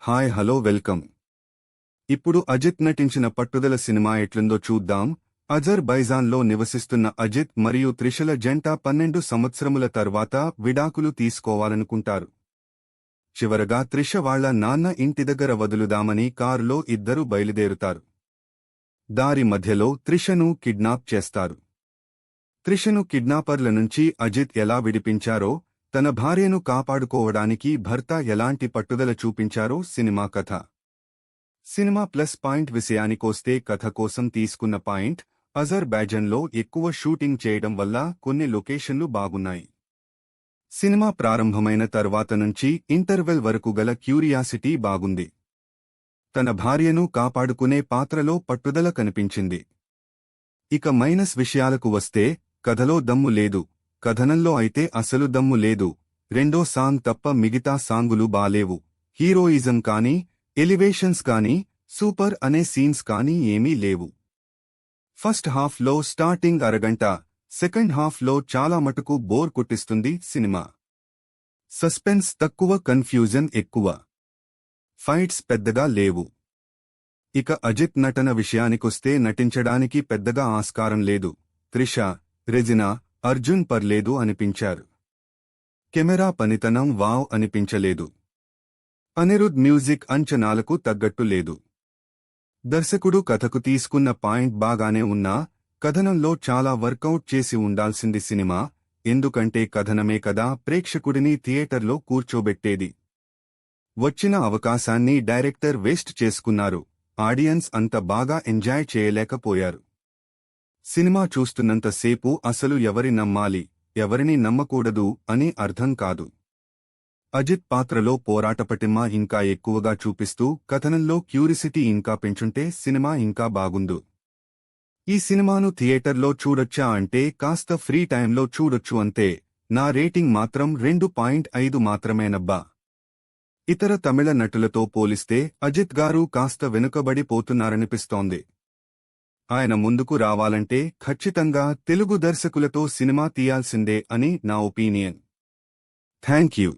Hi hello welcome. ఇప్పుడు అజిత్ నటించిన పట్టుదల సినిమా ఎట్లుందో చూద్దాం. అజర్ బైజాన్లో నివసిస్తున్న అజిత్ మరియు త్రిషల జంట 12 సంవత్సరముల తర్వాత విడాకులు తీసుకోవాలనుకుంటారు. చివరగా త్రిష వాళ్ల నాన్న ఇంటి దగ్గర వదులుదామని కారులో ఇద్దరు బయలుదేరుతారు. దారి మధ్యలో త్రిషను కిడ్నాప్ చేస్తారు. త్రిషను కిడ్నాపర్ల నుంచి అజిత్ ఎలా విడిపించారో, తన భార్యను కాపాడుకోవడానికి భర్త ఎలాంటి పట్టుదల చూపించారో సినిమా కథ. సినిమా ప్లస్ పాయింట్ విషయానికొస్తే కథ కోసం తీసుకున్న పాయింట్, అజర్బైజాన్లో ఎక్కువ షూటింగ్ చేయడం వల్ల కొన్ని లొకేషన్లు బాగున్నాయి. సినిమా ప్రారంభమైన తర్వాత నుంచి ఇంటర్వెల్ వరకు గల క్యూరియాసిటీ బాగుంది. తన భార్యను కాపాడుకునే పాత్రలో పట్టుదల కనిపించింది. ఇక మైనస్ విషయాలకు వస్తే, కథలో దమ్ము లేదు, కథనంలో అయితే అసలు దమ్ము లేదు. రెండో సాంగ్ తప్ప మిగతా సాంగులు బాలేవు. హీరోయిజం కానీ, ఎలివేషన్స్ కానీ, సూపర్ అనే సీన్స్ కానీ ఏమీ లేవు. ఫస్ట్ హాఫ్లో స్టార్టింగ్ అరగంట, సెకండ్ హాఫ్లో చాలా మటుకు బోర్ కొట్టిస్తుంది సినిమా. సస్పెన్స్ తక్కువ, కన్ఫ్యూజన్ ఎక్కువ. ఫైట్స్ పెద్దగా లేవు. ఇక అజిత్ నటన విషయానికొస్తే నటించడానికి పెద్దగా ఆస్కారం లేదు. త్రిష, రెజినా, అర్జున్ పర్లేదు అనిపించారు. కెమెరా పనితనం వావ్ అనిపించలేదు. అనిరుద్ మ్యూజిక్ అంచనాలకు తగ్గట్టు లేదు. దర్శకుడు కథకు తీసుకున్న పాయింట్ బాగానే ఉన్నా, కథనంలో చాలా వర్కౌట్ చేసి ఉండాల్సింది సినిమా. ఎందుకంటే కథనమే కదా ప్రేక్షకుడిని థియేటర్లో కూర్చోబెట్టేది. వచ్చిన అవకాశాన్ని డైరెక్టర్ వేస్ట్ చేసుకున్నారు. ఆడియన్స్ అంత బాగా ఎంజాయ్ చేయలేకపోయారు. సినిమా చూస్తున్నంతసేపు అసలు ఎవరి నమ్మాలి, ఎవరిని నమ్మకూడదు అని అర్థం కాదు. అజిత్ పాత్రలో పోరాటపటిమ ఇంకా ఎక్కువగా చూపిస్తూ కథనంలో క్యూరిసిటీ ఇంకా పెంచుంటే సినిమా ఇంకా బాగుండు. ఈ సినిమాను థియేటర్లో చూడొచ్చా అంటే కాస్త ఫ్రీ టైంలో చూడొచ్చు అంతే. నా రేటింగ్ మాత్రం 2.5 మాత్రమేనబ్బా. ఇతర తమిళ నటులతో పోలిస్తే అజిత్ గారు కాస్త వెనుకబడిపోతున్నారనిపిస్తోంది. ఆయన ముందుకు రావాలంటే ఖచ్చితంగా తెలుగు దర్శకులతో సినిమా తీయాల్సిందే అని నా ఒపీనియన్. Thank you.